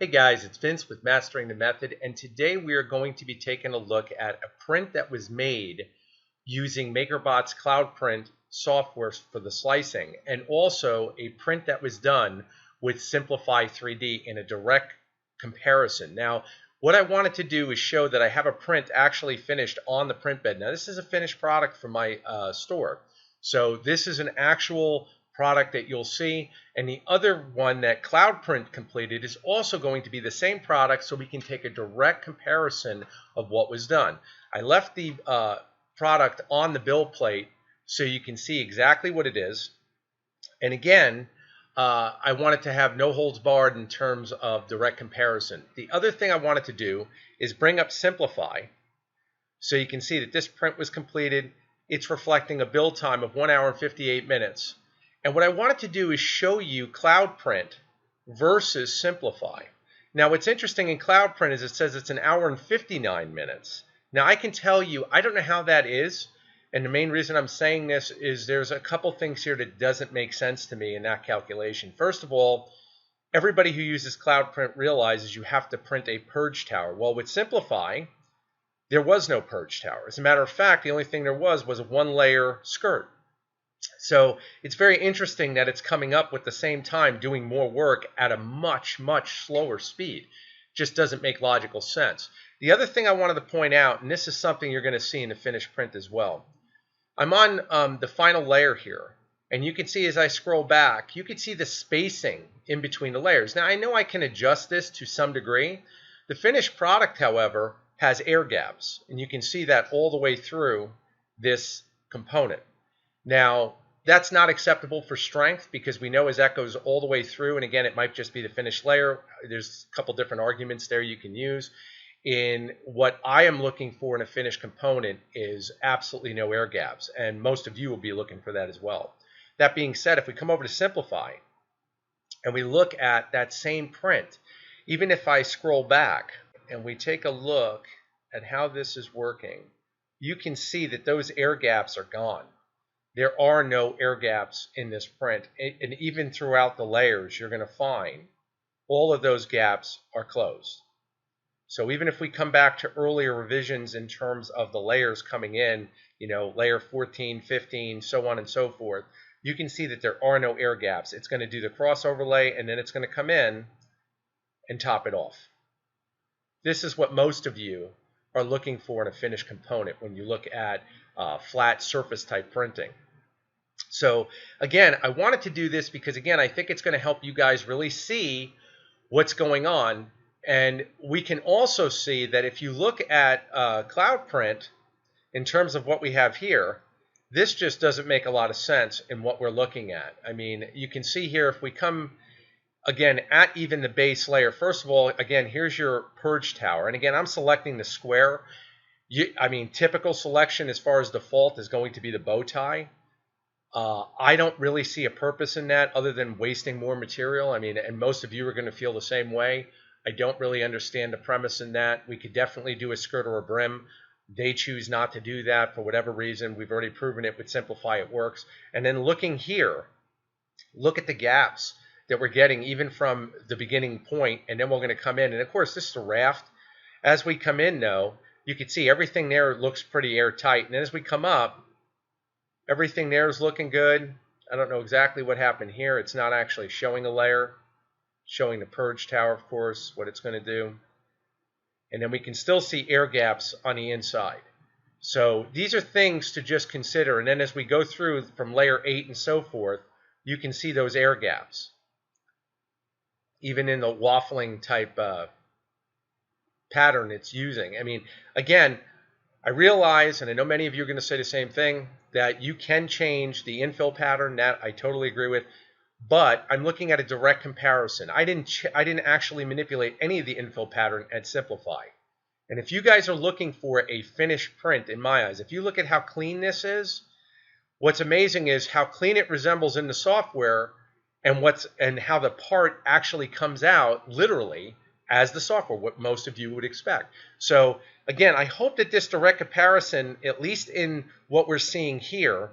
Hey guys, it's Vince with Mastering the Method, and today we are going to be taking a look at a print that was made using Makerbot's Cloud Print software for the slicing, and also a print that was done with Simplify3D in a direct comparison. Now, what I wanted to do is show that I have a print actually finished on the print bed. Now, this is a finished product from my store. So this is an actual product that you'll see, and the other one that Cloud Print completed is also going to be the same product, so we can take a direct comparison of what was done. I left the product on the build plate so you can see exactly what it is, and again, I wanted to have no holds barred in terms of direct comparison. The other thing I wanted to do is bring up Simplify so you can see that this print was completed. It's reflecting a build time of 1 hour and 58 minutes. And what I wanted to do is show you Cloud Print versus Simplify. Now, what's interesting in Cloud Print is it says it's 1 hour and 59 minutes. Now, I can tell you, I don't know how that is. And the main reason I'm saying this is there's a couple things here that doesn't make sense to me in that calculation. First of all, everybody who uses Cloud Print realizes you have to print a purge tower. Well, with Simplify, there was no purge tower. As a matter of fact, the only thing there was a one-layer skirt. So it's very interesting that it's coming up with the same time doing more work at a much, much slower speed. Just doesn't make logical sense. The other thing I wanted to point out, and this is something you're going to see in the finished print as well. I'm on the final layer here, and you can see as I scroll back, you can see the spacing in between the layers. Now, I know I can adjust this to some degree. The finished product, however, has air gaps, and you can see that all the way through this component. Now, that's not acceptable for strength because we know as that goes all the way through, and again, it might just be the finished layer. There's a couple different arguments there you can use. In what I am looking for in a finished component is absolutely no air gaps, and most of you will be looking for that as well. That being said, if we come over to Simplify and we look at that same print, even if I scroll back and we take a look at how this is working, you can see that those air gaps are gone. There are no air gaps in this print, and even throughout the layers, you're going to find all of those gaps are closed. So even if we come back to earlier revisions in terms of the layers coming in, you know, layer 14, 15, so on and so forth, you can see that there are no air gaps. It's going to do the cross overlay, and then it's going to come in and top it off. This is what most of you are looking for in a finished component when you look at flat surface type printing. So again, I wanted to do this because again, I think it's going to help you guys really see what's going on. And we can also see that if you look at Cloud Print in terms of what we have here, this just doesn't make a lot of sense in what we're looking at. I mean, you can see here if we come again at even the base layer, first of all, again, here's your purge tower. And again, I'm selecting the square. I mean, typical selection as far as default is going to be the bow tie. I don't really see a purpose in that other than wasting more material. I mean, and most of you are going to feel the same way. I don't really understand the premise in that. We could definitely do a skirt or a brim. They choose not to do that for whatever reason. We've already proven it with Simplify, it works. And then looking here, look at the gaps that we're getting even from the beginning point, and then we're going to come in. And of course, this is a raft. As we come in, though, you can see everything there looks pretty airtight. And then as we come up, everything there is looking good. I don't know exactly what happened here. It's not actually showing a layer. Showing the purge tower, of course, what it's going to do. And then we can still see air gaps on the inside. So these are things to just consider. And then as we go through from layer 8 and so forth, you can see those air gaps. Even in the waffling type pattern it's using. I mean, again, I realize, and I know many of you are going to say the same thing, that you can change the infill pattern. That I totally agree with. But I'm looking at a direct comparison. I didn't actually manipulate any of the infill pattern at Simplify. And if you guys are looking for a finished print, in my eyes, if you look at how clean this is, what's amazing is how clean it resembles in the software and how the part actually comes out literally as the software, what most of you would expect. So again, I hope that this direct comparison, at least in what we're seeing here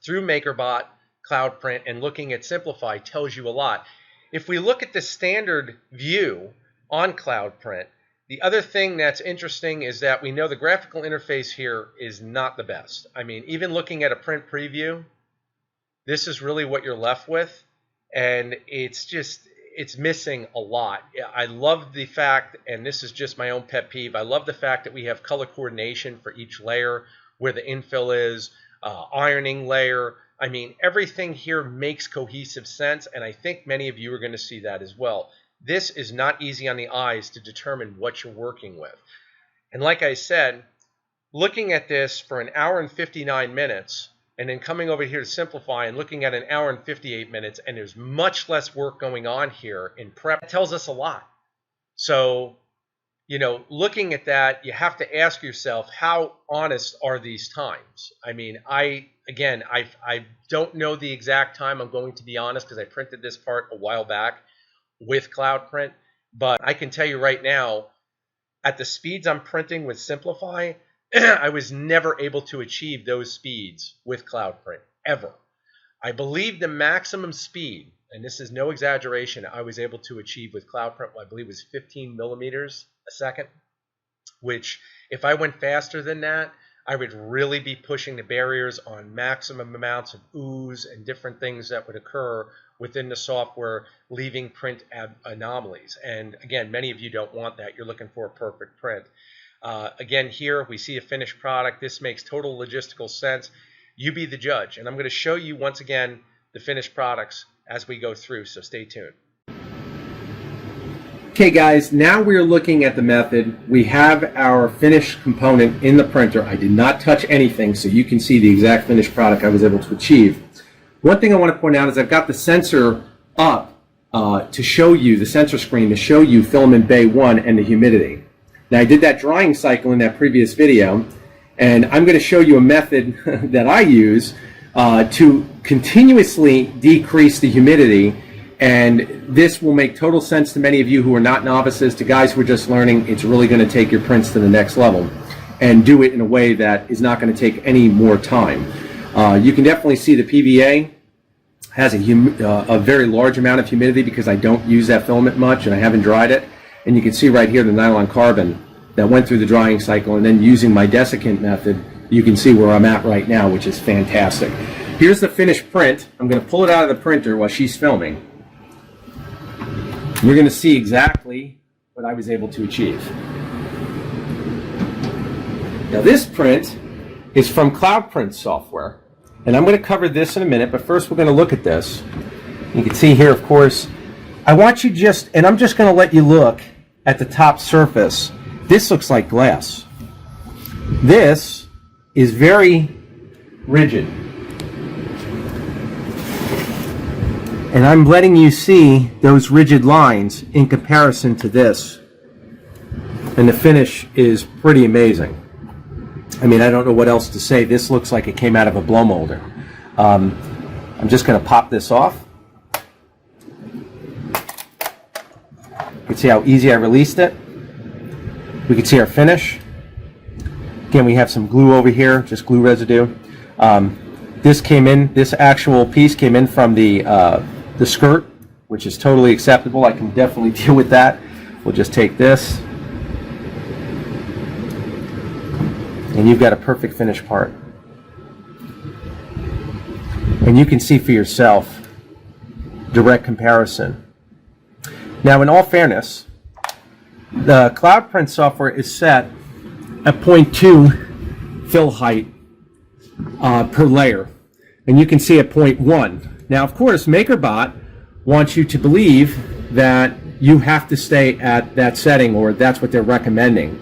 through Makerbot, Cloud Print, and looking at Simplify tells you a lot. if we look at the standard view on Cloud Print, the other thing that's interesting is that we know the graphical interface here is not the best. I mean, even looking at a print preview, this is really what you're left with, and it's missing a lot. I love the fact, and this is just my own pet peeve, I love the fact that we have color coordination for each layer, where the infill is, ironing layer. I mean, everything here makes cohesive sense, and I think many of you are going to see that as well. This is not easy on the eyes to determine what you're working with. And like I said, looking at this for an hour and 59 minutes, and then coming over here to Simplify and looking at an hour and 58 minutes, and there's much less work going on here in prep, it tells us a lot. So, you know, looking at that, you have to ask yourself, how honest are these times? I mean, I don't know the exact time, I'm going to be honest, because I printed this part a while back with Cloud Print, but I can tell you right now, at the speeds I'm printing with Simplify, I was never able to achieve those speeds with Cloud Print, ever. I believe the maximum speed, and this is no exaggeration, I was able to achieve with Cloud Print, I believe was 15 millimeters a second, which if I went faster than that, I would really be pushing the barriers on maximum amounts of ooze and different things that would occur within the software, leaving print anomalies. And again, many of you don't want that. You're looking for a perfect print. Again, here we see a finished product. This makes total logistical sense. You be the judge. And I'm going to show you once again the finished products as we go through, so stay tuned. Okay guys, now we're looking at the method. We have our finished component in the printer. I did not touch anything, so you can see the exact finished product I was able to achieve. One thing I want to point out is I've got the sensor up to show you, the sensor screen to show you filament bay 1 and the humidity. Now I did that drying cycle in that previous video, and I'm going to show you a method that I use to continuously decrease the humidity. And this will make total sense to many of you who are not novices, to guys who are just learning. It's really going to take your prints to the next level and do it in a way that is not going to take any more time. You can definitely see the PVA has a very large amount of humidity because I don't use that filament much and I haven't dried it. And you can see right here the nylon carbon that went through the drying cycle, and then using my desiccant method, you can see where I'm at right now, which is fantastic. Here's the finished print. I'm going to pull it out of the printer while she's filming. You're going to see exactly what I was able to achieve. Now this print is from Cloud Print software, and I'm going to cover this in a minute, but first we're going to look at this. You can see here, of course, I want you and I'm just going to let you look at the top surface. This looks like glass. This is very rigid. And I'm letting you see those rigid lines in comparison to this. And the finish is pretty amazing. I mean, I don't know what else to say. This looks like it came out of a blow molder. I'm just going to pop this off. You can see how easy I released it. We can see our finish. Again, we have some glue over here, just glue residue. This actual piece came in from the skirt, which is totally acceptable. I can definitely deal with that. We'll just take this, and you've got a perfect finished part. And you can see for yourself direct comparison. Now, in all fairness, the Cloud Print software is set at 0.2 fill height per layer, and you can see at 0.1. Now, of course, Makerbot wants you to believe that you have to stay at that setting, or that's what they're recommending.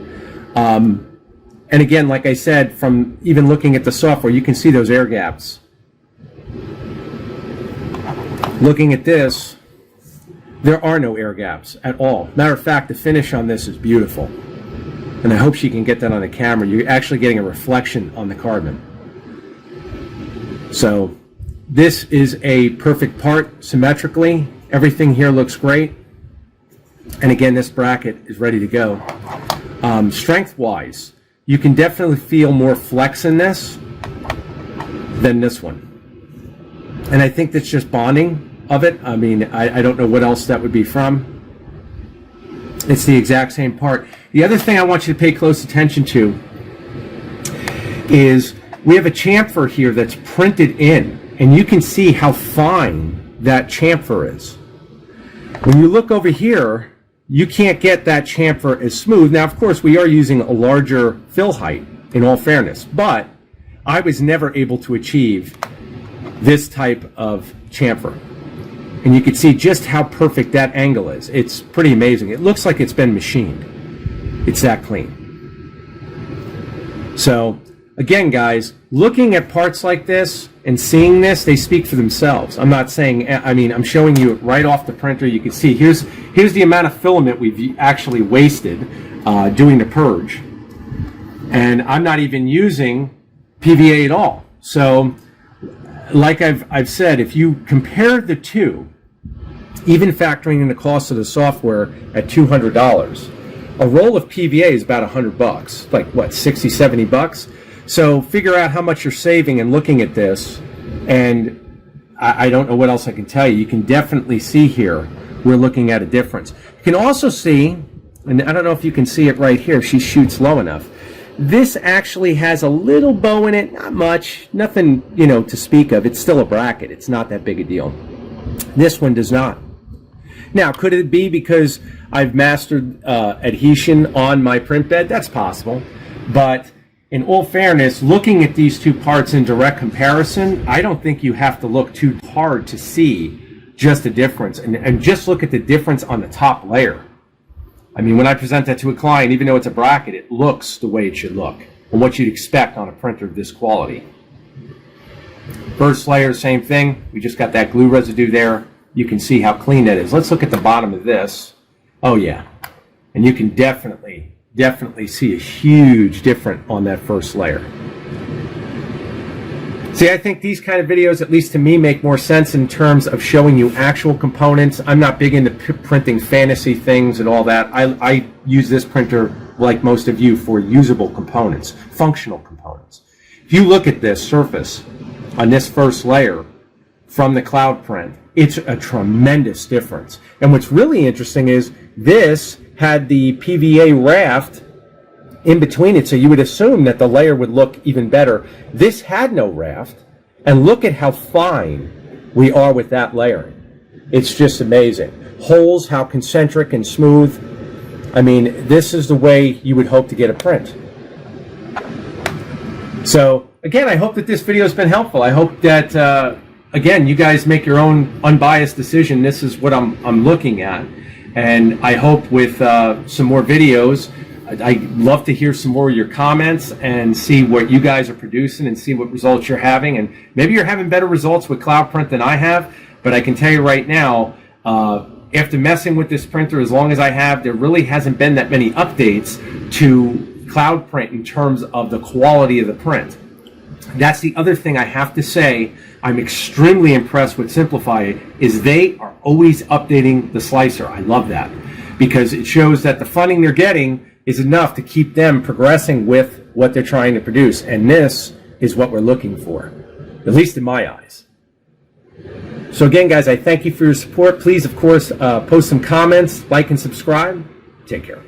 And again, like I said, from even looking at the software, you can see those air gaps. Looking at this, there are no air gaps at all. Matter of fact, the finish on this is beautiful. And I hope she can get that on the camera. You're actually getting a reflection on the carbon. So this is a perfect part symmetrically. Everything here looks great. And again, this bracket is ready to go. Strength-wise, you can definitely feel more flex in this than this one. And I think that's just bonding. of it. I mean, I don't know what else that would be from. It's the exact same part. The other thing I want you to pay close attention to is we have a chamfer here that's printed in, and you can see how fine that chamfer is. When you look over here, you can't get that chamfer as smooth. Now, of course, we are using a larger fill height, in all fairness, but I was never able to achieve this type of chamfer. And you can see just how perfect that angle is. It's pretty amazing. It looks like it's been machined. It's that clean. So, again, guys, looking at parts like this and seeing this, they speak for themselves. I'm not saying, I mean, I'm showing you it right off the printer. You can see here's the amount of filament we've actually wasted doing the purge. And I'm not even using PVA at all. So, like I've said, if you compare the two, even factoring in the cost of the software at $200, a roll of PVA is about $100. Like what, 60, 70 bucks? So figure out how much you're saving and looking at this, and I don't know what else I can tell you. You can definitely see here we're looking at a difference. You can also see, and I don't know if you can see it right here, she shoots low enough. This actually has a little bow in it, not much, nothing, you know, to speak of. It's still a bracket. It's not that big a deal. This one does not. Now, could it be because I've mastered adhesion on my print bed? That's possible. But in all fairness, looking at these two parts in direct comparison, I don't think you have to look too hard to see just a difference. And just look at the difference on the top layer. I mean, when I present that to a client, even though it's a bracket, it looks the way it should look and what you'd expect on a printer of this quality. First layer, same thing. We just got that glue residue there. You can see how clean that is. Let's look at the bottom of this. Oh, yeah. And you can definitely see a huge difference on that first layer. See, I think these kind of videos, at least to me, make more sense in terms of showing you actual components. I'm not big into printing fantasy things and all that. I use this printer, like most of you, for usable components, functional components. If you look at this surface on this first layer from the cloud print, it's a tremendous difference. And what's really interesting is this had the PVA raft in between it, so you would assume that the layer would look even better. This had no raft, and look at how fine we are with that layering. It's just amazing. Holes, how concentric and smooth. I mean, this is the way you would hope to get a print. So, again, I hope that this video has been helpful. I hope that, again, you guys make your own unbiased decision. This is what I'm looking at. And I hope with some more videos, I'd love to hear some more of your comments and see what you guys are producing and see what results you're having. And maybe you're having better results with Cloud Print than I have, but I can tell you right now, after messing with this printer as long as I have, there really hasn't been that many updates to Cloud Print in terms of the quality of the print. That's the other thing I have to say. I'm extremely impressed with Simplify, is they are always updating the slicer. I love that because it shows that the funding they're getting is enough to keep them progressing with what they're trying to produce. And this is what we're looking for, at least in my eyes. So again, guys, I thank you for your support. Please, of course, post some comments, like and subscribe. Take care.